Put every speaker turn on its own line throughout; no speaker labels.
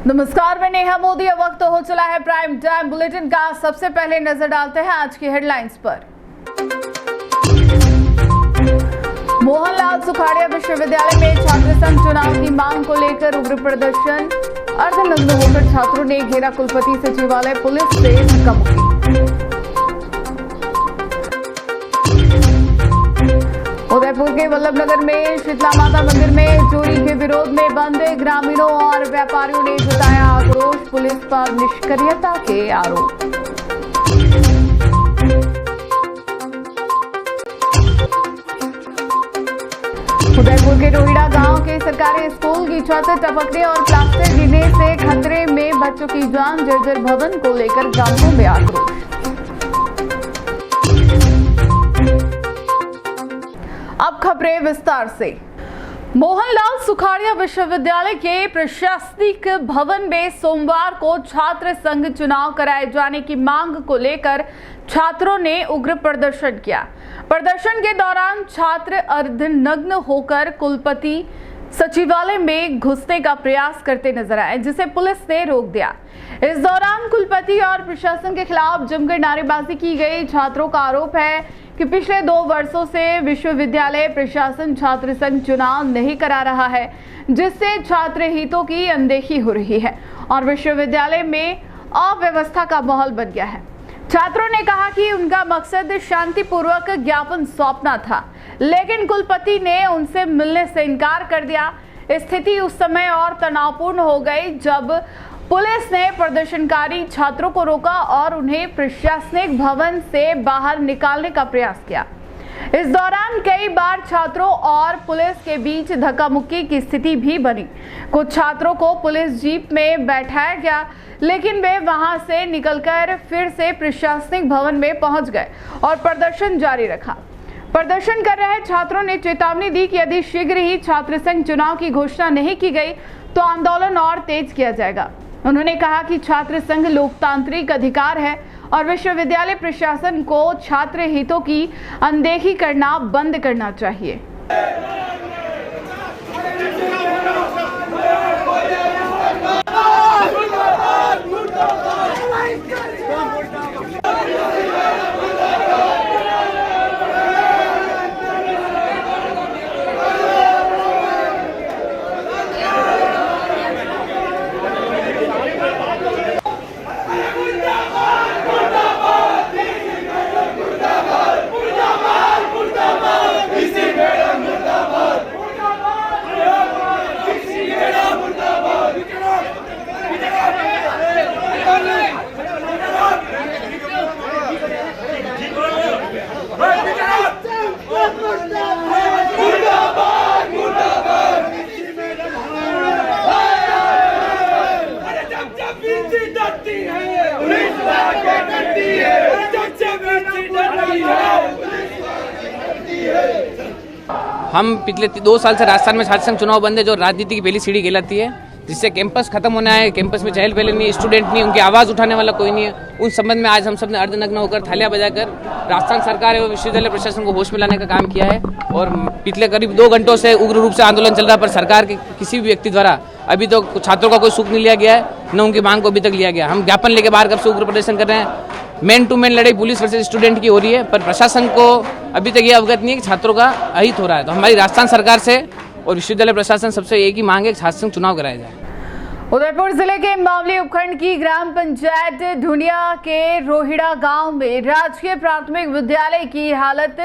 नमस्कार, मैं नेहा मोदी। अब वक्त हो चला है प्राइम टाइम बुलेटिन का। सबसे पहले नजर डालते हैं आज की हेडलाइंस पर। मोहनलाल सुखाड़िया विश्वविद्यालय में छात्र संघ चुनाव की मांग को लेकर उग्र प्रदर्शन। अर्धनग्न होकर छात्रों ने घेरा कुलपति सचिवालय, पुलिस से धक्का-मुक्की। उदयपुर के वल्लभनगर में शीतला माता मंदिर में चोरी के विरोध में बंद ग्रामीणों और व्यापारियों ने जताया आक्रोश, पुलिस पर निष्क्रियता के आरोप। उदयपुर के रोहिड़ा गांव के सरकारी स्कूल की छत टपकने और प्लास्टर गिरने से खतरे में बच्चों की जान, जर्जर भवन को लेकर ग्रामीणों में आक्रोश। अब खबरें विस्तार से। मोहनलाल सुखाड़िया विश्वविद्यालय के प्रशासनिक भवन में सोमवार को छात्र संघ चुनाव कराए जाने की मांग को लेकर छात्रों ने उग्र प्रदर्शन किया। प्रदर्शन के दौरान छात्र अर्धनग्न होकर कुलपति सचिवालय में घुसने का प्रयास करते नजर आए, जिसे पुलिस ने रोक दिया। इस दौरान कुलपति और प्रशासन के खिलाफ जमकर नारेबाजी की गई। छात्रों का आरोप है कि पिछले 2 वर्षों से विश्वविद्यालय प्रशासन छात्र संघ चुनाव नहीं करा रहा है, जिससे छात्र हितों की अनदेखी हो रही है और विश्वविद्यालय में अव्यवस्था का माहौल बन गया है। छात्रों ने कहा कि उनका मकसद शांतिपूर्वक ज्ञापन सौंपना था, लेकिन कुलपति ने उनसे मिलने से इनकार कर दिया। स्थिति उस समय और तनावपूर्ण हो गई जब पुलिस ने प्रदर्शनकारी छात्रों को रोका और उन्हें प्रशासनिक भवन से बाहर निकालने का प्रयास किया। इस दौरान कई बार छात्रों और पुलिस के बीच धक्का-मुक्की की स्थिति भी बनी। कुछ छात्रों को पुलिस जीप में बैठाया गया, लेकिन वे वहां से निकलकर फिर से प्रशासनिक भवन में पहुंच गए और प्रदर्शन जारी रखा। प्रदर्शन कर रहे छात्रों ने चेतावनी दी कि यदि शीघ्र ही छात्र संघ चुनाव की घोषणा नहीं की गई तो आंदोलन और तेज किया जाएगा। उन्होंने कहा कि छात्र संघ लोकतांत्रिक अधिकार है और विश्वविद्यालय प्रशासन को छात्र हितों की अनदेखी करना बंद करना चाहिए।
हम पिछले 2 साल से राजस्थान में छात्र संघ चुनाव बंद है, जो राजनीति की पहली सीढ़ी कहलाती है, जिससे कैंपस खत्म होना है। कैंपस में चहल पहल नहीं है, स्टूडेंट नहीं, उनकी आवाज़ उठाने वाला कोई नहीं है। उन संबंध में आज हम सब ने अर्धनग्न होकर थालियां बजाकर राजस्थान सरकार एवं विश्वविद्यालय प्रशासन को होश में लाने का काम किया है। और पिछले करीब 2 घंटों से उग्र रूप से आंदोलन चल रहा है, पर सरकार के किसी भी व्यक्ति द्वारा अभी तो छात्रों का कोई सुख नहीं लिया गया है, न उनकी मांग को अभी तक लिया गया। हम ज्ञापन लेके बाहर कब से उग्र प्रदर्शन कर रहे हैं। मैन टू मैन लड़ाई पुलिस वर्सेस स्टूडेंट की हो रही है, पर प्रशासन को अभी तक ये अवगत नहीं है कि छात्रों का अहित हो रहा है। तो हमारी राजस्थान सरकार से और विश्वविद्यालय प्रशासन सबसे एक ही मांग है कि छात्र संघ चुनाव कराया जाए।
उदयपुर जिले के मावली उपखंड की ग्राम पंचायत ढूंढिया के रोहिड़ा गांव में राजकीय प्राथमिक विद्यालय की हालत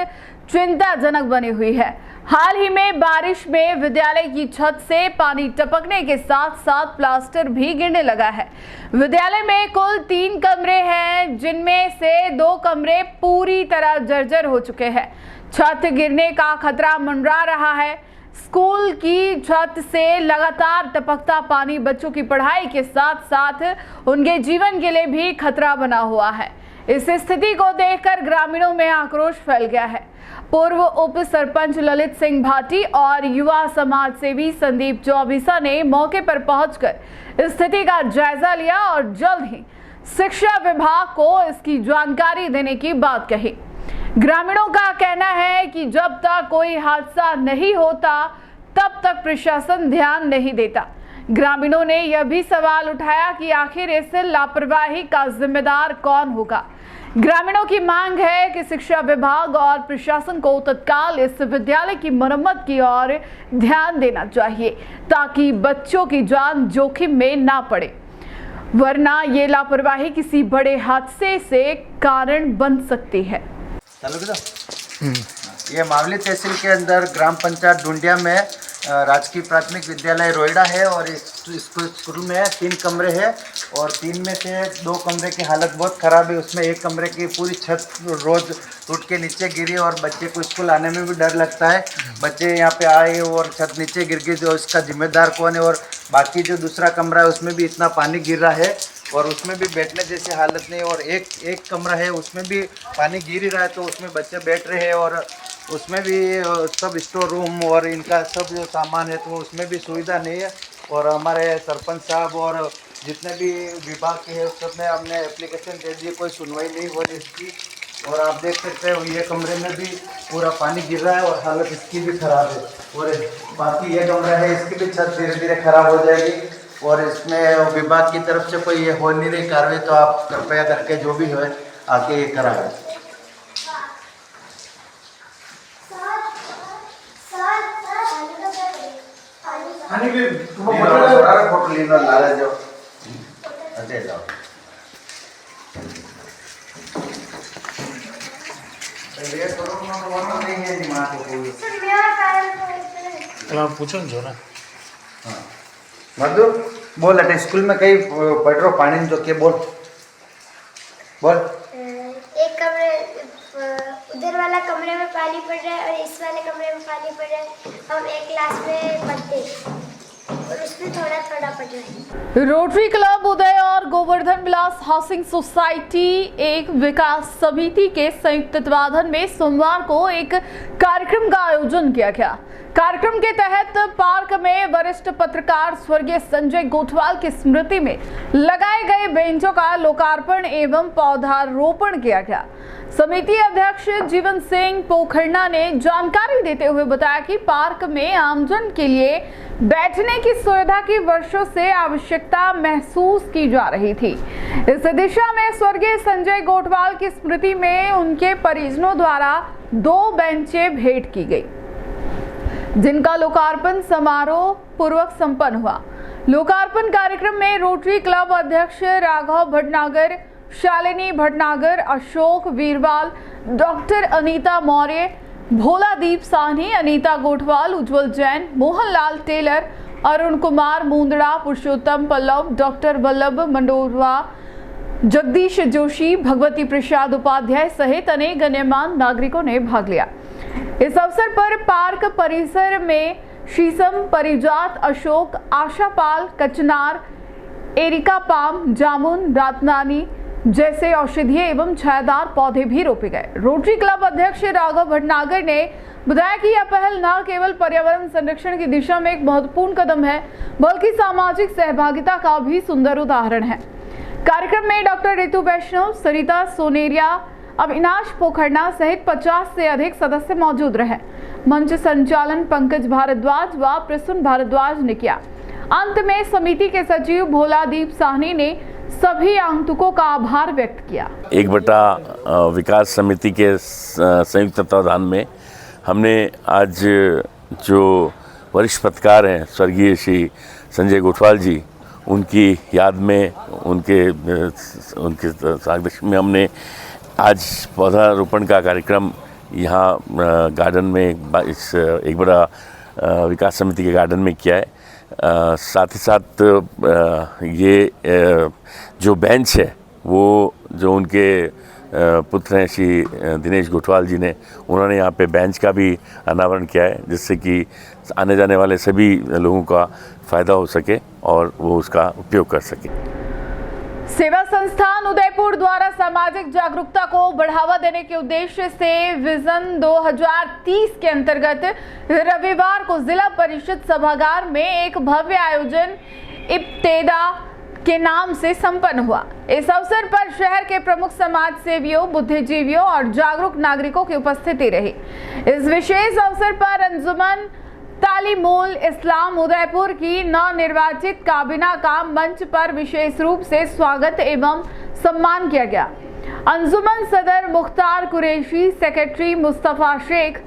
चिंताजनक बनी हुई है। हाल ही में बारिश में विद्यालय की छत से पानी टपकने के साथ साथ प्लास्टर भी गिरने लगा है। विद्यालय में कुल 3 कमरे हैं, जिनमें से 2 कमरे पूरी तरह जर्जर हो चुके हैं। छत गिरने का खतरा मंडरा रहा है। स्कूल की छत से लगातार टपकता पानी बच्चों की पढ़ाई के साथ साथ उनके जीवन के लिए भी खतरा बना हुआ है। इस स्थिति को देखकर ग्रामीणों में आक्रोश फैल गया है। पूर्व उप सरपंच ललित सिंह भाटी और युवा समाज सेवी संदीप चौबीसा ने मौके पर पहुंचकर स्थिति का जायजा लिया और जल्द ही शिक्षा विभाग को इसकी जानकारी देने की बात कही। ग्रामीणों का कहना है कि जब तक कोई हादसा नहीं होता तब तक प्रशासन ध्यान नहीं देता। ग्रामीणों ने यह भी सवाल उठाया कि आखिर इस लापरवाही का जिम्मेदार कौन होगा। ग्रामीणों की मांग है कि शिक्षा विभाग और प्रशासन को तत्काल इस विद्यालय की मरम्मत की ओर ध्यान देना चाहिए ताकि बच्चों की जान जोखिम में ना पड़े, वरना ये लापरवाही किसी बड़े हादसे से कारण बन सकती है।
ये मावली तहसील के अंदर ग्राम पंचायत ढूंढिया में राजकीय प्राथमिक विद्यालय रोइडा है और इस स्कूल में 3 कमरे हैं और 3 में से 2 कमरे की हालत बहुत ख़राब है। उसमें एक कमरे की पूरी छत रोज़ टूट के नीचे गिरी और बच्चे को स्कूल आने में भी डर लगता है। बच्चे यहाँ पे आए और छत नीचे गिर गई, जो इसका जिम्मेदार कौन है। और बाकी जो दूसरा कमरा है उसमें भी इतना पानी गिर रहा है और उसमें भी बैठने जैसी हालत नहीं। और एक कमरा है उसमें भी पानी गिर ही रहा है, तो उसमें बच्चे बैठ रहे हैं और उसमें भी सब स्टोर रूम और इनका सब जो सामान है तो उसमें भी सुविधा नहीं है। और हमारे सरपंच साहब और जितने भी विभाग के हैं सब में हमने एप्लीकेशन दे दी, कोई सुनवाई नहीं हो रही इसकी। और आप देख सकते हो ये कमरे में भी पूरा पानी गिर रहा है और हालत इसकी भी ख़राब है। और बाकी ये कमरा है इसकी भी छत धीरे धीरे ख़राब हो जाएगी और इसमें विभाग की तरफ से कोई ये हो नहीं रही कार्रवाई, तो आप कृपया करके जो भी है आके ये कराएं। फोटो लीनो लाला जो अटे जाओ ये करो ना वो नहीं है दिमाग को कोई
चलो पूछो जो ना।
हाँ मधु बोल अटे स्कूल में कहीं पढ़ रहे हो पानी जो के बोल
एक कमरे उधर वाला कमरे में पानी पड़ रहा है और इस वाले कमरे में पानी पड़ रहा है। हम एक क्लास में पढ़ते और उसमें थोड़ा थोड़ा पड़ रहा है।
रोटरी क्लब उदय और गोवर्धन विलास हाउसिंग सोसाइटी एक विकास समिति के संयुक्त तत्वाधान में सोमवार को एक कार्यक्रम का आयोजन किया गया। कार्यक्रम के तहत पार्क में वरिष्ठ पत्रकार स्वर्गीय संजय गोठवाल की स्मृति में लगाए गए बेंचों का लोकार्पण एवं पौधारोपण किया गया। समिति अध्यक्ष जीवन सिंह पोखरना ने जानकारी देते हुए बताया कि पार्क में आमजन के लिए बैठने की सुविधा की वर्षों से आवश्यकता महसूस की जा रही थी। इस दिशा में स्वर्गीय संजय गोठवाल की स्मृति में उनके परिजनों द्वारा 2 बेंचें भेंट की गई, जिनका लोकार्पण समारोह पूर्वक संपन्न हुआ। लोकार्पण कार्यक्रम में रोटरी क्लब अध्यक्ष राघव भटनागर, शालिनी भटनागर, अशोक वीरवाल, डॉक्टर अनीता मौर्य, भोलादीप साहनी, अनीता गोठवाल, उज्जवल जैन, मोहनलाल टेलर, अरुण कुमार मुंदड़ा, पुरुषोत्तम पल्लव, डॉक्टर वल्लभ मंडोरवा, जगदीश जोशी, भगवती प्रसाद उपाध्याय सहित अनेक गण्यमान्य नागरिकों ने भाग लिया। इस अवसर पर पार्क परिसर में शीशम, परिजात, अशोक, आशापाल, कचनार, एरिका पाम, जामुन, रातनानी जैसे औषधीय एवं छायादार पौधे भी रोपे गए। रोटरी क्लब अध्यक्ष राघव भटनागर ने बताया कि यह पहल न केवल पर्यावरण संरक्षण की दिशा में एक महत्वपूर्ण कदम है, बल्कि सामाजिक सहभागिता का भी सुंदर उदाहरण है। कार्यक्रम में डॉक्टर ऋतु वैष्णव, सरिता सोनेरिया, अविनाश पोखरना सहित 50 से अधिक सदस्य मौजूद रहे। मंच संचालन पंकज भारद्वाज व प्रसून भारद्वाज ने किया। अंत में समिति के सचिव भोलादीप साहनी ने सभी आगंतुकों का आभार व्यक्त किया।
एक बटा विकास समिति के संयुक्त तत्वाधान में हमने आज जो वरिष्ठ पत्रकार हैं स्वर्गीय श्री संजय गोठवाल जी, उनकी याद में उनके साथ में हमने आज पौधारोपण का कार्यक्रम यहाँ गार्डन में एक बड़ा विकास समिति के गार्डन में किया है। साथ ही साथ ये जो बेंच है वो जो उनके पुत्र हैं श्री दिनेश गोठवाल जी ने, उन्होंने यहाँ पे बेंच का भी अनावरण किया है, जिससे कि आने जाने वाले सभी लोगों का फ़ायदा हो सके और वो उसका उपयोग कर सके।
सेवा संस्थान उदयपुर द्वारा सामाजिक जागरूकता को बढ़ावा देने के उद्देश्य से विजन 2030 के अंतर्गत रविवार को जिला परिषद सभागार में एक भव्य आयोजन इब्तेदा के नाम से संपन्न हुआ। इस अवसर पर शहर के प्रमुख समाज सेवियों, बुद्धिजीवियों और जागरूक नागरिकों की उपस्थिति रही। इस विशेष अवसर पर अंजुमन तालीमुल इस्लाम उदयपुर की नवनिर्वाचित काबीना का मंच पर विशेष रूप से स्वागत एवं सम्मान किया गया। अंजुमन सदर मुख्तार कुरैशी, सेक्रेटरी मुस्तफ़ा शेख,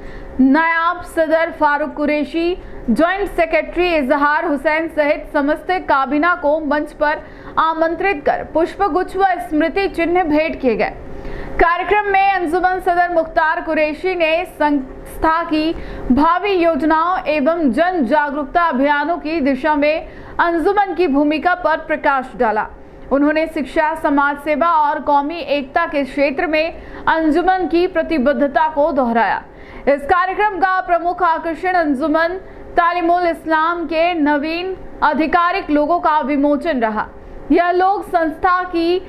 नायब सदर फारूक कुरैशी, ज्वाइंट सेक्रेटरी इजहार हुसैन सहित समस्त काबीना को मंच पर आमंत्रित कर पुष्पगुच्छ व स्मृति चिन्ह भेंट किए गए। कार्यक्रम में अंजुमन सदर मुख्तार कुरैशी ने संस्था की भावी योजनाओं एवं जन जागरूकता अभियानों की दिशा में अंजुमन की भूमिका पर प्रकाश डाला। उन्होंने शिक्षा, समाज सेवा और कौमी एकता के क्षेत्र में अंजुमन की प्रतिबद्धता को दोहराया। इस कार्यक्रम का प्रमुख आकर्षण अंजुमन तालीमुल इस्लाम के नवीन आधिकारिक लोगों का विमोचन रहा। यह लोग संस्था की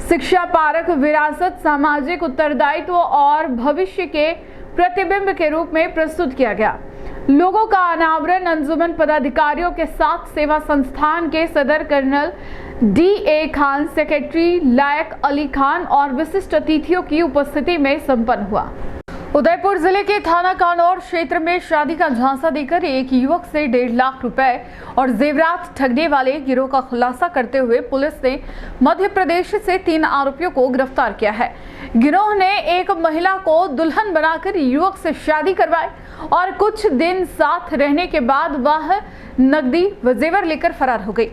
शिक्षा पारक विरासत, सामाजिक उत्तरदायित्व और भविष्य के प्रतिबिंब के रूप में प्रस्तुत किया गया। लोगों का अनावरण अंजुमन पदाधिकारियों के साथ सेवा संस्थान के सदर कर्नल D.A. खान, सेक्रेटरी लायक अली खान और विशिष्ट अतिथियों की उपस्थिति में संपन्न हुआ। उदयपुर जिले के थाना कानौर क्षेत्र में शादी का झांसा देकर एक युवक से 1.5 लाख रुपए और जेवरात ठगने वाले गिरोह का खुलासा करते हुए पुलिस ने मध्य प्रदेश से 3 आरोपियों को गिरफ्तार किया है। गिरोह ने एक महिला को दुल्हन बनाकर युवक से शादी करवाई और कुछ दिन साथ रहने के बाद वह नकदी व जेवर लेकर फरार हो गई।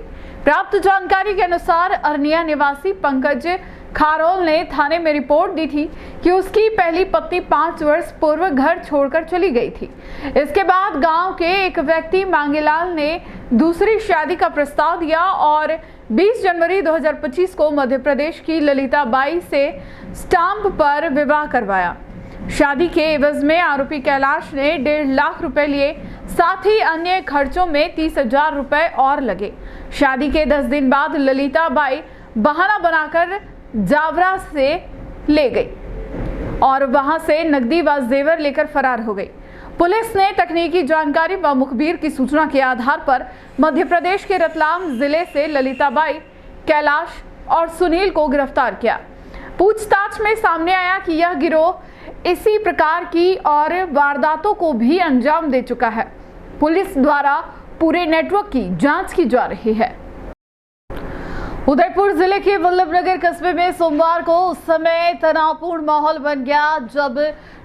प्राप्त जानकारी के अनुसार अरनिया निवासी पंकज खारोल ने थाने में रिपोर्ट दी थी कि उसकी पहली पत्नी 5 वर्ष पूर्व घर छोड़कर चली गई थी। इसके बाद गांव के एक व्यक्ति मांगेलाल ने दूसरी शादी का प्रस्ताव दिया और 20 जनवरी 2025 को मध्य प्रदेश की ललिता बाई से स्टाम्प पर विवाह करवाया। शादी के एवज में आरोपी कैलाश ने 1.5 लाख रुपए लिए, साथ ही अन्य खर्चों में 30,000 रुपए और लगे। शादी के 10 दिन बाद ललिता बाई बहाना बनाकर जावरा से ले गई और वहां से नकदी व जेवर लेकर फरार हो गई। पुलिस ने तकनीकी जानकारी व मुखबिर की सूचना के आधार पर मध्य प्रदेश के रतलाम जिले से ललिता बाई, कैलाश और सुनील को गिरफ्तार किया। पूछताछ में सामने आया कि यह गिरोह इसी प्रकार की और वारदातों को भी अंजाम दे चुका है। पुलिस द्वारा पूरे नेटवर्क की जांच की जा रही है। उदयपुर जिले के वल्लभनगर कस्बे में सोमवार को उस समय तनावपूर्ण माहौल बन गया जब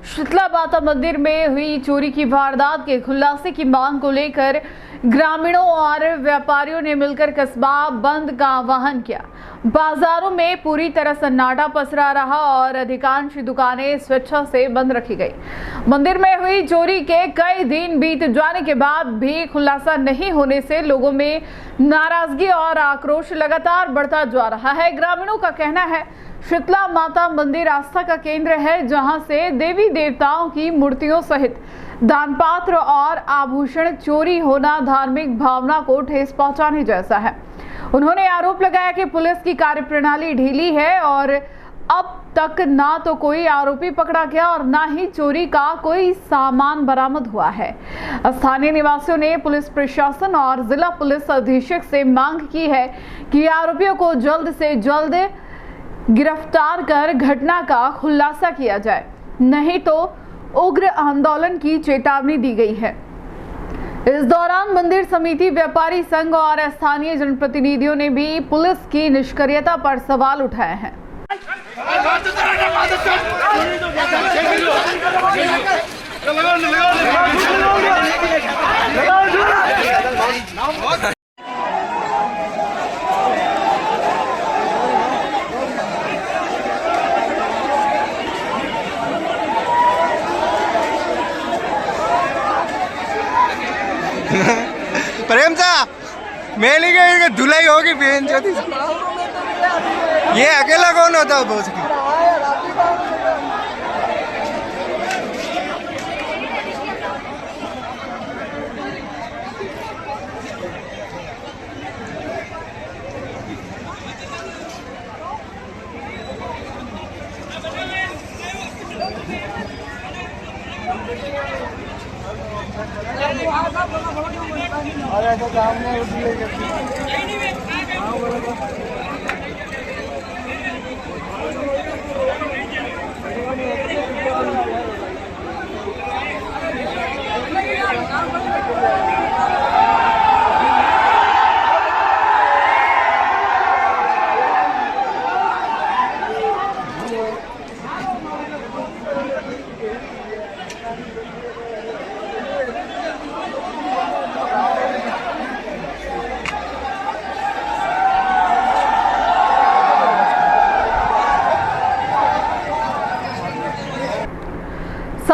शीतला माता मंदिर में हुई चोरी की वारदात के खुलासे की मांग को लेकर ग्रामीणों और व्यापारियों ने मिलकर कस्बा बंद का आह्वान किया। बाजारों में पूरी तरह सन्नाटा पसरा रहा और अधिकांश दुकानें स्वेच्छा से बंद रखी गई। मंदिर में हुई चोरी के कई दिन बीत जाने के बाद भी खुलासा नहीं होने से लोगों में नाराजगी और आक्रोश लगातार बढ़ता जा रहा है। ग्रामीणों का कहना है शीतला माता मंदिर आस्था का केंद्र है, जहां से देवी देवताओं की मूर्तियों सहित दान पात्र और आभूषण चोरी होना धार्मिक भावना को ठेस पहुंचाने जैसा है। उन्होंने आरोप लगाया कि पुलिस की कार्यप्रणाली ढीली है और अब तक ना तो कोई आरोपी पकड़ा गया और ना ही चोरी का कोई सामान बरामद हुआ है। स्थानीय निवासियों ने पुलिस प्रशासन और जिला पुलिस अधीक्षक से मांग की है कि आरोपियों को जल्द से जल्द गिरफ्तार कर घटना का खुलासा किया जाए, नहीं तो उग्र आंदोलन की चेतावनी दी गई है। इस दौरान मंदिर समिति, व्यापारी संघ और स्थानीय जनप्रतिनिधियों ने भी पुलिस की निष्क्रियता पर सवाल उठाए हैं।
प्रेम सा मेली गई धुलाई होगी बहन जो ये अकेला कौन होता है बोझ की।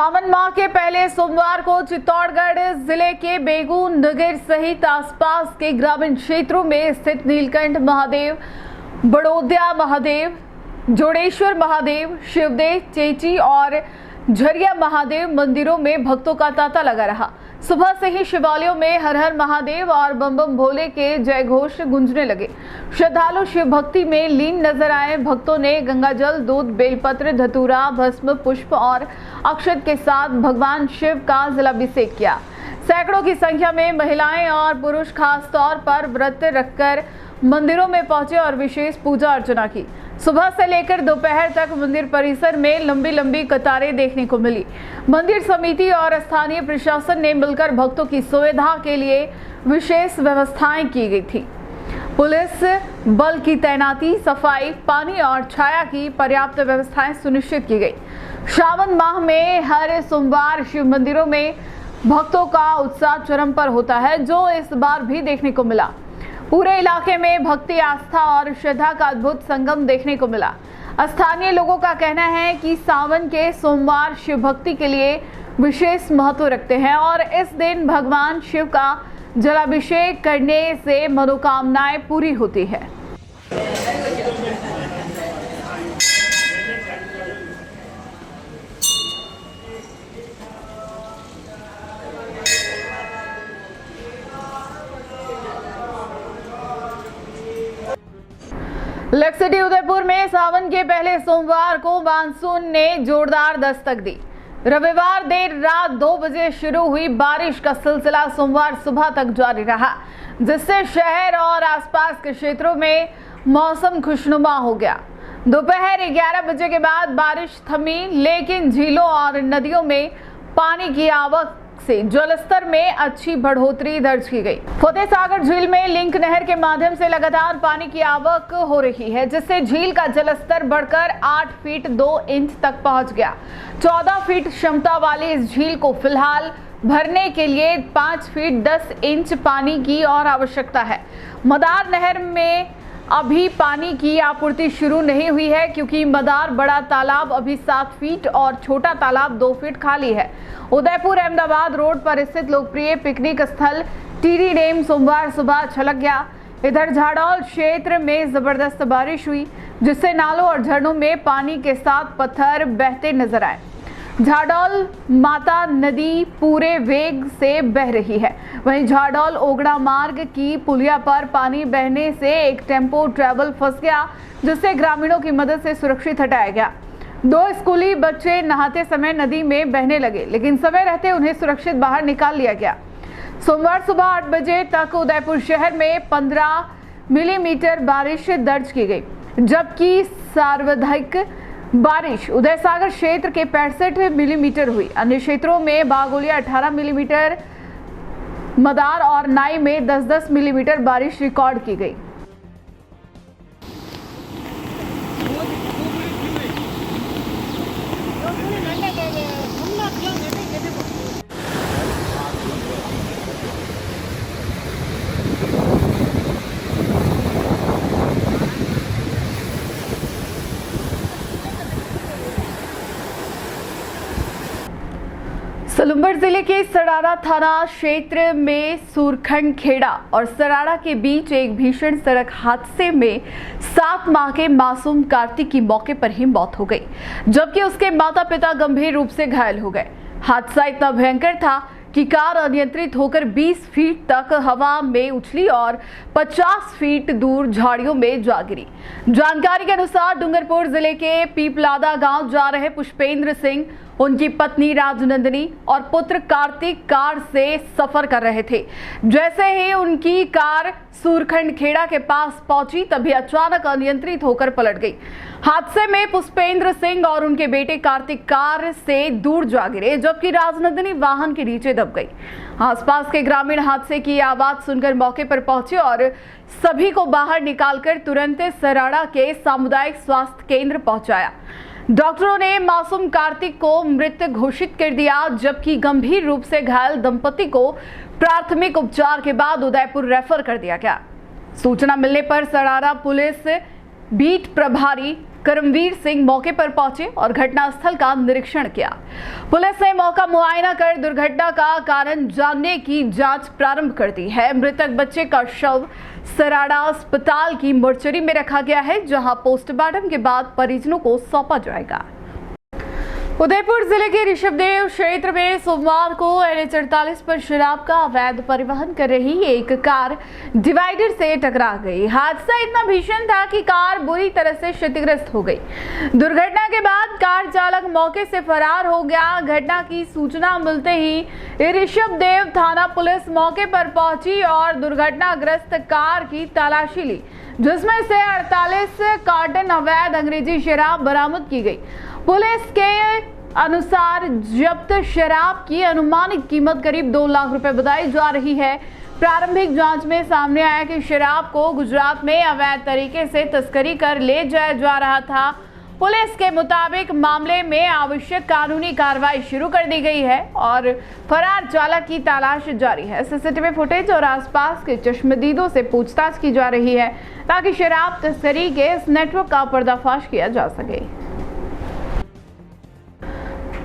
सावन माह के पहले सोमवार को चित्तौड़गढ़ जिले के बेगून नगर सहित आसपास के ग्रामीण क्षेत्रों में स्थित नीलकंठ महादेव, बड़ौदिया महादेव, जोड़ेश्वर महादेव, शिवदेव, चेची और झरिया महादेव मंदिरों में भक्तों का तांता लगा रहा। सुबह से ही शिवालयों में हर हर महादेव और बम बम भोले के जय घोष गूंजने लगे। श्रद्धालु शिव भक्ति में लीन नजर आए। भक्तों ने गंगाजल, दूध, बेलपत्र, धतूरा, भस्म, पुष्प और अक्षत के साथ भगवान शिव का जलाभिषेक किया। सैकड़ों की संख्या में महिलाएं और पुरुष खास तौर पर व्रत रखकर मंदिरों में पहुंचे और विशेष पूजा अर्चना की। सुबह से लेकर दोपहर तक मंदिर परिसर में लंबी लंबी कतारें देखने को मिली। मंदिर समिति और स्थानीय प्रशासन ने मिलकर भक्तों की सुविधा के लिए विशेष व्यवस्थाएं की गई थी। पुलिस बल की तैनाती, सफाई, पानी और छाया की पर्याप्त व्यवस्थाएं सुनिश्चित की गई। श्रावण माह में हर सोमवार शिव मंदिरों में भक्तों का उत्साह चरम पर होता है, जो इस बार भी देखने को मिला। पूरे इलाके में भक्ति, आस्था और श्रद्धा का अद्भुत संगम देखने को मिला। स्थानीय लोगों का कहना है कि सावन के सोमवार शिव भक्ति के लिए विशेष महत्व रखते हैं और इस दिन भगवान शिव का जलाभिषेक करने से मनोकामनाएं पूरी होती है। लक सिटी उदयपुर में सावन के पहले सोमवार को मानसून ने जोरदार दस्तक दी। रविवार देर रात 2 बजे शुरू हुई बारिश का सिलसिला सोमवार सुबह तक जारी रहा, जिससे शहर और आसपास के क्षेत्रों में मौसम खुशनुमा हो गया। दोपहर 11 बजे के बाद बारिश थमी, लेकिन झीलों और नदियों में पानी की आवक से जलस्तर में अच्छी बढ़ोतरी दर्ज की गई। फतेह सागर झील में लिंक नहर के माध्यम से लगातार पानी की आवक हो रही है, जिससे झील का जलस्तर बढ़कर 8 फीट 2 इंच तक पहुंच गया। 14 फीट क्षमता वाली इस झील को फिलहाल भरने के लिए 5 फीट 10 इंच पानी की और आवश्यकता है। मदार नहर में अभी पानी की आपूर्ति शुरू नहीं हुई है, क्योंकि मदार बड़ा तालाब अभी 7 फीट और छोटा तालाब 2 फीट खाली है। उदयपुर अहमदाबाद रोड पर स्थित लोकप्रिय पिकनिक स्थल टीरी डैम सोमवार सुबह छलक गया। इधर झाडौल क्षेत्र में जबरदस्त बारिश हुई, जिससे नालों और झरनों में पानी के साथ पत्थर बहते नजर आए। झाडौल माता नदी पूरे वेग से बह रही है। वहीं झाडौल ओगड़ा मार्ग की पुलिया पर पानी बहने से एक टेम्पो ट्रैवल फंस गया, जिससे ग्रामीणों की मदद से सुरक्षित हटाया गया। 2 स्कूली बच्चे नहाते समय नदी में बहने लगे, लेकिन समय रहते उन्हें सुरक्षित बाहर निकाल लिया गया। सोमवार सुबह 8 बजे तक उदयपुर शहर में 15 मिलीमीटर बारिश दर्ज की गई, जबकि सर्वाधिक बारिश उदय सागर क्षेत्र के 65 मिलीमीटर हुई। अन्य क्षेत्रों में बागोलिया 18 मिलीमीटर, मदार और नाई में 10-10 मिलीमीटर बारिश रिकॉर्ड की गई। सलूमगढ़ जिले के सराड़ा थाना क्षेत्र में सूरखंड खेड़ा और सराड़ा के बीच एक भीषण सड़क हादसे में 7 माह के मासूम कार्तिक की मौके पर ही मौत हो गई, जबकि उसके माता पिता गंभीर रूप से घायल हो गए। हादसा इतना भयंकर था कि कार अनियंत्रित होकर 20 फीट तक हवा में उछली और 50 फीट दूर झाड़ियों में जा गिरी। जानकारी के अनुसार डूंगरपुर जिले के पीपलादा गांव जा रहे पुष्पेंद्र सिंह, उनकी पत्नी राजनंदिनी और पुत्र कार्तिक कार से सफर कर रहे थे। जैसे ही उनकी कार सूरखंड खेड़ा के पास पहुंची, तभी अचानक अनियंत्रित होकर पलट गई। हादसे में पुष्पेंद्र सिंह और उनके बेटे कार्तिक कार से दूर जा गिरे, जबकि राजनंदिनी वाहन के नीचे दब गई। आसपास के ग्रामीण हादसे की आवाज सुनकर मौके पर पहुंचे और सभी को बाहर निकालकर तुरंत सराड़ा के सामुदायिक स्वास्थ्य केंद्र पहुंचाया। डॉक्टरों ने मासूम कार्तिक को मृत घोषित कर दिया, जबकि गंभीर रूप से घायल दंपति को प्राथमिक उपचार के बाद उदयपुर रेफर कर दिया गया। सूचना मिलने पर सराड़ा पुलिस बीट प्रभारी करमवीर सिंह मौके पर पहुंचे और घटनास्थल का निरीक्षण किया। पुलिस ने मौका मुआयना कर दुर्घटना का कारण जानने की जांच प्रारंभ कर दी है। मृतक बच्चे का शव सराड़ा अस्पताल की मोर्चरी में रखा गया है, जहां पोस्टमार्टम के बाद परिजनों को सौंपा जाएगा। उदयपुर जिले के ऋषभदेव क्षेत्र में सोमवार को NH-48 पर शराब का अवैध परिवहन कर रही एक कार डिवाइडर से टकरा गई। हादसा इतना भीषण था कि कार बुरी तरह से क्षतिग्रस्त हो गई। दुर्घटना के बाद कार चालक मौके से फरार हो गया। घटना की सूचना मिलते ही ऋषभदेव थाना पुलिस मौके पर पहुंची और दुर्घटनाग्रस्त कार की तलाशी ली, जिसमें से 48 कार्टन अवैध अंग्रेजी शराब बरामद की गई। पुलिस के अनुसार जब्त शराब की अनुमानित कीमत करीब 2 लाख रुपए बताई जा रही है। प्रारंभिक जांच में सामने आया कि शराब को गुजरात में अवैध तरीके से तस्करी कर ले जाया जा रहा था। पुलिस के मुताबिक मामले में आवश्यक कानूनी कार्रवाई शुरू कर दी गई है और फरार चालक की तलाश जारी है। सीसीटीवी फुटेज और आसपास के चश्मदीदों से पूछताछ की जा रही है ताकि शराब तस्करी के इस नेटवर्क का पर्दाफाश किया जा सके।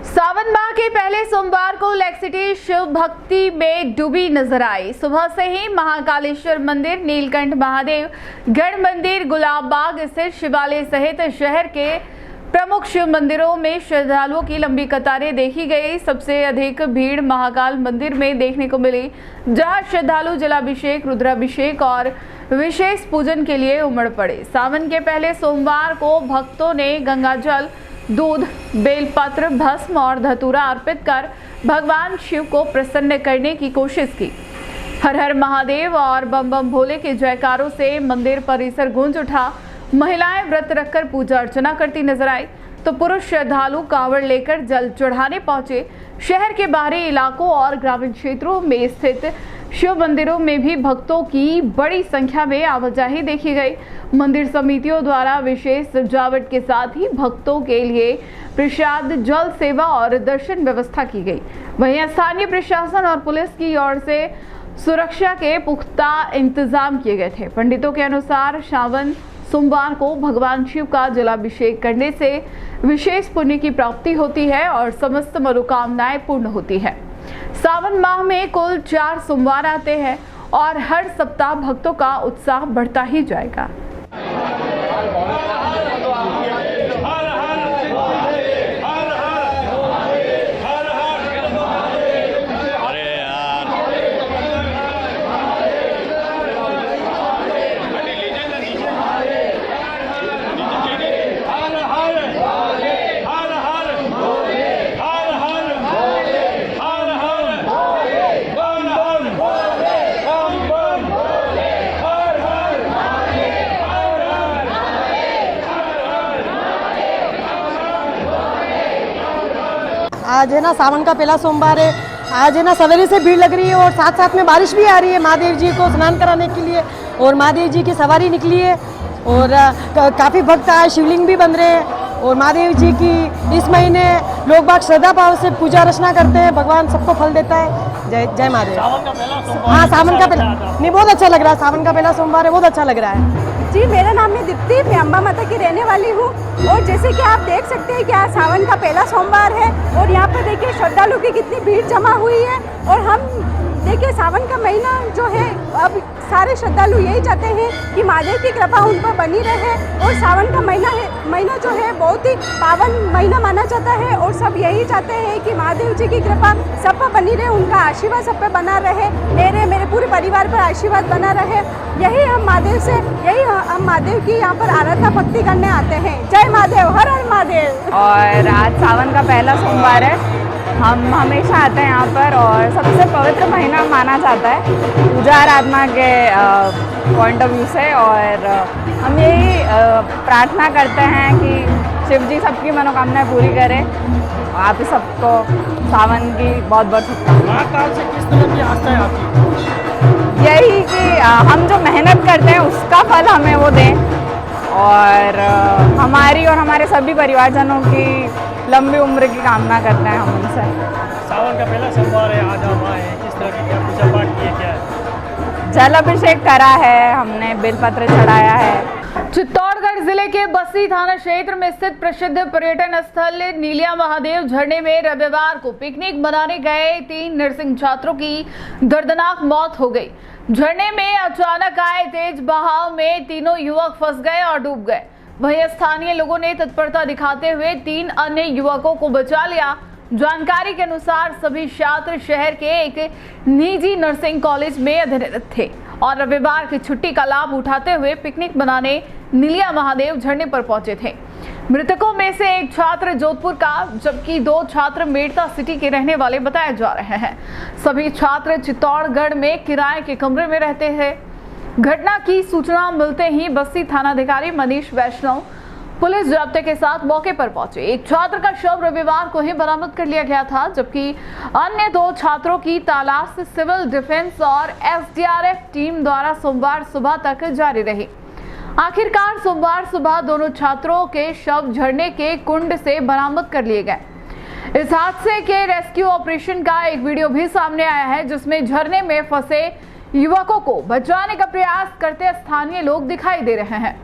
सावन माह के पहले सोमवार को लेक सिटी शिव भक्ति में डूबी नजर आई। सुबह से ही महाकालेश्वर मंदिर, नीलकंठ महादेव, गढ़ मंदिर, गुलाब बाग स्थित शिवालय सहित शहर के प्रमुख शिव मंदिरों में श्रद्धालुओं की लंबी कतारें देखी गई। सबसे अधिक भीड़ महाकाल मंदिर में देखने को मिली, जहां श्रद्धालु जलाभिषेक, रुद्राभिषेक और विशेष पूजन के लिए उमड़ पड़े। सावन के पहले सोमवार को भक्तों ने गंगाजल, दूध, बेलपत्र, भस्म और धतूरा अर्पित कर भगवान शिव को प्रसन्न करने की कोशिश की। हर हर महादेव और बम बम भोले के जयकारों से मंदिर परिसर गूंज उठा। महिलाएं व्रत रखकर पूजा अर्चना करती नजर आई तो पुरुष श्रद्धालु कांवड़ लेकर जल चढ़ाने पहुंचे। शहर के बाहरी इलाकों और ग्रामीण क्षेत्रों में स्थित शिव मंदिरों में भी भक्तों की बड़ी संख्या में आवाजाही देखी गई। मंदिर समितियों द्वारा विशेष सजावट के साथ ही भक्तों के लिए प्रसाद, जल सेवा और दर्शन व्यवस्था की गई। वहीं स्थानीय प्रशासन और पुलिस की ओर से सुरक्षा के पुख्ता इंतजाम किए गए थे। पंडितों के अनुसार सावन सोमवार को भगवान शिव का जलाभिषेक करने से विशेष पुण्य की प्राप्ति होती है और समस्त मनोकामनाएं पूर्ण होती है। सावन माह में कुल 4 सोमवार आते हैं और हर सप्ताह भक्तों का उत्साह बढ़ता ही जाएगा।
आज है ना सावन का पहला सोमवार है। आज है ना सवेरे से भीड़ लग रही है और साथ साथ में बारिश भी आ रही है महादेव जी को स्नान कराने के लिए और महादेव जी की सवारी निकली है और काफ़ी भक्त आज शिवलिंग भी बन रहे हैं और महादेव जी की इस महीने लोग बाग श्रद्धा भाव से पूजा अर्चना करते हैं। भगवान सबको फल देता है। जय जय महादेव। हाँ, सावन का पहला नहीं, बहुत अच्छा लग रहा है। सावन का पहला सोमवार है, बहुत अच्छा लग रहा है।
जी, मेरा नाम है दीप्ति, मैं अम्बा माता की रहने वाली हूँ और जैसे कि आप देख सकते हैं कि आज सावन का पहला सोमवार है और यहाँ पर देखिए श्रद्धालु की कितनी भीड़ जमा हुई है। और हम देखिए सावन का महीना जो है, अब सारे श्रद्धालु यही चाहते हैं कि महादेव की कृपा उन पर बनी रहे और सावन का महीना जो है बहुत ही पावन महीना माना जाता है और सब यही चाहते हैं कि महादेव जी की कृपा सब पर बनी रहे, उनका आशीर्वाद सब पे बना रहे, मेरे पूरे परिवार पर आशीर्वाद बना रहे। यही हम महादेव की यहाँ पर आराधना भक्ति करने आते हैं। जय महादेव, हर हर महादेव।
और आज सावन का पहला सोमवार है। हम हमेशा आते हैं यहाँ पर और सबसे पवित्र महीना माना जाता है पूजा आराधना के पॉइंट ऑफ व्यू से। और हम यही प्रार्थना करते हैं कि शिव जी सबकी मनोकामनाएं पूरी करें। आप सबको सावन की बहुत बहुत शुभकामनाएं।
महाकाल से किस तरह की आस्था है आपकी?
यही कि हम जो मेहनत करते हैं उसका फल हमें वो दें और हमारी और हमारे सभी परिवारजनों की लंबी उम्र की कामना करते हैं हम उनसे।
सावन का पहला सोमवार है, आज हम आए हैं, किस तरह की क्या पूजा पाठ किए, क्या है?
जल अभिषेक करा है हमने, बेलपत्र चढ़ाया है।
चित्तौड़गढ़ जिले के बस्सी थाना क्षेत्र में स्थित प्रसिद्ध पर्यटन स्थल नीलिया महादेव झरने में रविवार को पिकनिक मनाने गए 3 नर्सिंग छात्रों की दर्दनाक मौत हो गई। झरने में अचानक आए तेज बहाव में तीनों युवक फंस गए और डूब गए। वहीं स्थानीय लोगों ने तत्परता दिखाते हुए 3 अन्य युवकों को बचा लिया। जानकारी के अनुसार सभी छात्र शहर के एक निजी नर्सिंग कॉलेज में अध्ययनरत थे और रविवार की छुट्टी का लाभ उठाते हुए पिकनिक मनाने नीलिया महादेव झरने पर पहुंचे थे। मृतकों में से एक छात्र जोधपुर का जबकि 2 छात्र मेड़ता सिटी के रहने वाले बताए जा रहे हैं। सभी छात्र चित्तौड़गढ़ में किराए के कमरे में रहते हैं। घटना की सूचना मिलते ही बस्सी थानाधिकारी मनीष वैष्णव पुलिस जाब्ते के साथ मौके पर पहुंचे। एक छात्र का शव रविवार को ही बरामद कर लिया गया था, जबकि अन्य 2 छात्रों की तलाश सिविल डिफेंस और एसडीआरएफ टीम द्वारा सोमवार सुबह तक जारी रही। आखिरकार सोमवार सुबह दोनों छात्रों के शव झरने के कुंड से बरामद कर लिए गए। इस हादसे के रेस्क्यू ऑपरेशन का एक वीडियो भी सामने आया है, जिसमें झरने में फंसे युवकों को बचाने का प्रयास करते स्थानीय लोग दिखाई दे रहे हैं।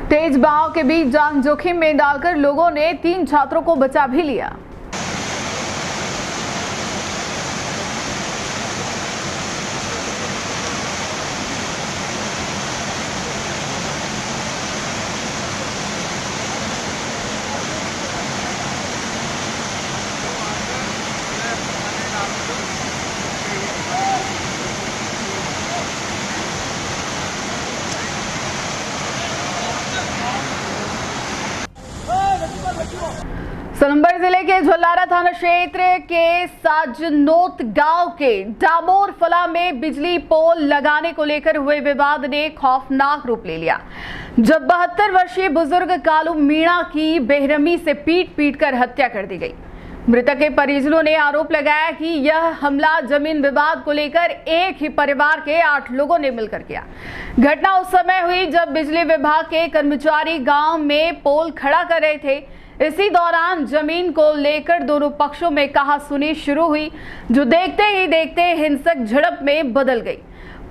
तेज बहाव के बीच जान जोखिम में डालकर लोगों ने 3 छात्रों को बचा भी लिया। सोनभद्र जिले के झोलारा थाना क्षेत्र के साजनोत गांव के डामोर फला में बिजली पोल लगाने को लेकर हुए विवाद ने खौफनाक रूप ले लिया, जब 72 वर्षीय बुजुर्ग कालू मीणा की बेरहमी से पीट कर हत्या कर दी गई। मृतक के परिजनों ने आरोप लगाया कि यह हमला जमीन विवाद को लेकर एक ही परिवार के 8 लोगों ने मिलकर किया। घटना उस समय हुई जब बिजली विभाग के कर्मचारी गांव में पोल खड़ा कर रहे थे। इसी दौरान जमीन को लेकर दोनों पक्षों में कहासुनी शुरू हुई, जो देखते ही देखते हिंसक झड़प में बदल गई।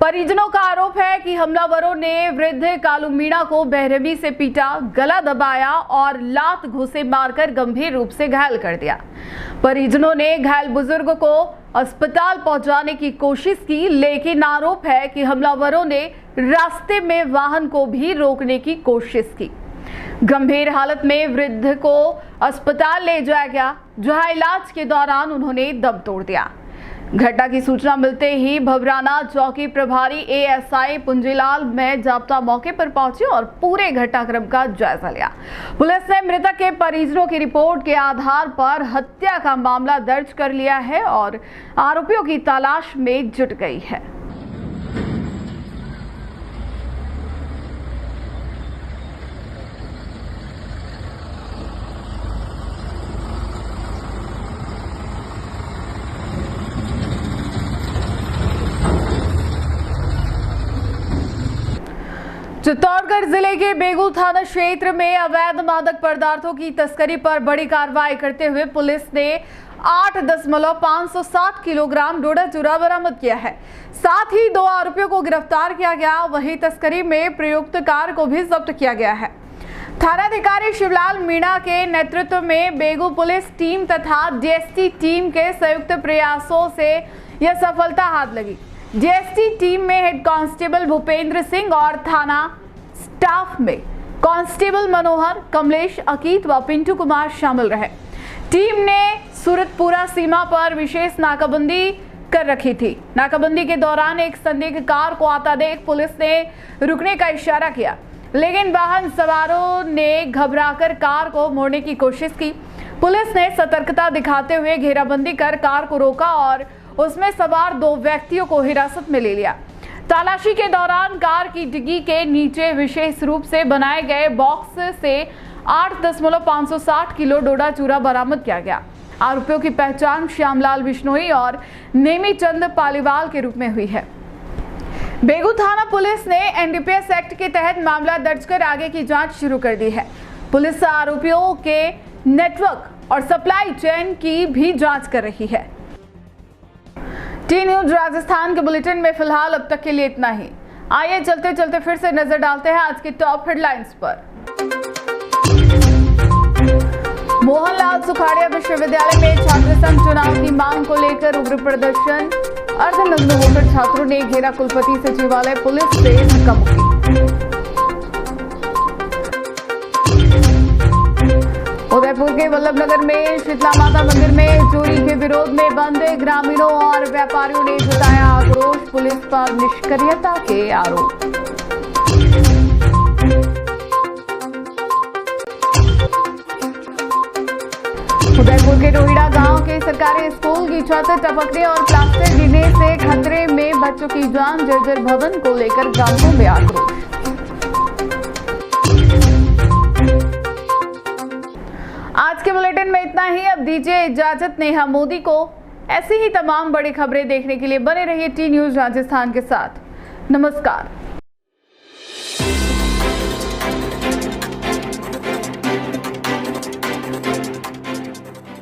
परिजनों का आरोप है कि हमलावरों ने वृद्ध कालू मीणा को बेरहमी से पीटा, गला दबाया और लात घूंसे मारकर गंभीर रूप से घायल कर दिया। परिजनों ने घायल बुजुर्ग को अस्पताल पहुंचाने की कोशिश की, लेकिन आरोप है कि हमलावरों ने रास्ते में वाहन को भी रोकने की कोशिश की। गंभीर हालत में वृद्ध को अस्पताल ले जाया गया, जहां इलाज के दौरान उन्होंने दम तोड़ दिया। घटना की सूचना मिलते ही भवराना चौकी प्रभारी एएसआई पुंजीलाल में जाब्ता मौके पर पहुंचे और पूरे घटनाक्रम का जायजा लिया। पुलिस ने मृतक के परिजनों की रिपोर्ट के आधार पर हत्या का मामला दर्ज कर लिया है और आरोपियों की तलाश में जुट गई है। चित्तौड़गढ़ जिले के बेगू थाना क्षेत्र में अवैध मादक पदार्थों की तस्करी पर बड़ी कार्रवाई करते हुए पुलिस ने 8.507 किलोग्राम डोडा चूरा बरामद किया है। साथ ही 2 आरोपियों को गिरफ्तार किया गया। वहीं तस्करी में प्रयुक्त कार को भी जब्त किया गया है। थानाधिकारी शिवलाल मीणा के नेतृत्व में बेगू पुलिस टीम तथा डीएसटी टीम के संयुक्त प्रयासों से यह सफलता हाथ लगी। डीएसटी टीम में हेड कांस्टेबल भूपेंद्र सिंह और थाना स्टाफ में कांस्टेबल मनोहर, कमलेश, अकीत व पिंटू कुमार शामिल रहे। टीम ने सूरतपुरा सीमा पर विशेष नाकाबंदी कर रखी थी। नाकाबंदी के दौरान एक संदिग्ध कार को आता देख पुलिस ने रुकने का इशारा किया, लेकिन वाहन सवारों ने घबराकर कार को मोड़ने की कोशिश की। पुलिस ने सतर्कता दिखाते हुए घेराबंदी कर कार को रोका और उसमें सवार 2 व्यक्तियों को हिरासत में ले लिया। तलाशी के दौरान कार की डिग्गी के नीचे विशेष रूप से बनाए गए बॉक्स से 8.560 किलो डोडा चूरा बरामद किया गया। आरोपियों की पहचान श्यामलाल बिश्नोई और नेमीचंद पालीवाल के रूप में हुई है। बेगू थाना पुलिस ने एनडीपीएस एक्ट के तहत मामला दर्ज कर आगे की जांच शुरू कर दी है। पुलिस आरोपियों के नेटवर्क और सप्लाई चेन की भी जांच कर रही है। टी न्यूज राजस्थान के बुलेटिन में फिलहाल अब तक के लिए इतना ही। आइए चलते चलते फिर से नजर डालते हैं आज के टॉप हेडलाइंस पर। मोहनलाल सुखाड़िया विश्वविद्यालय में छात्र संघ चुनाव की मांग को लेकर उग्र प्रदर्शन, अर्धनग्न होकर छात्रों ने घेरा कुलपति सचिवालय, पुलिस से धक्का-मुक्की। उदयपुर के वल्लभनगर में शीतला माता मंदिर में चोरी के विरोध में बंद ग्रामीणों और व्यापारियों ने जताया आक्रोश, पुलिस पर निष्क्रियता के आरोप। उदयपुर के रोहिड़ा गांव के सरकारी स्कूल की छत टपकने और प्लास्टर गिरने से खतरे में बच्चों की जान, जर्जर भवन को लेकर ग्रामीणों में आक्रोश। आज के बुलेटिन में इतना ही। अब दीजिए इजाजत नेहा मोदी को। ऐसी ही तमाम बड़ी खबरें देखने के लिए बने रहिए टी न्यूज़ राजस्थान के साथ। नमस्कार।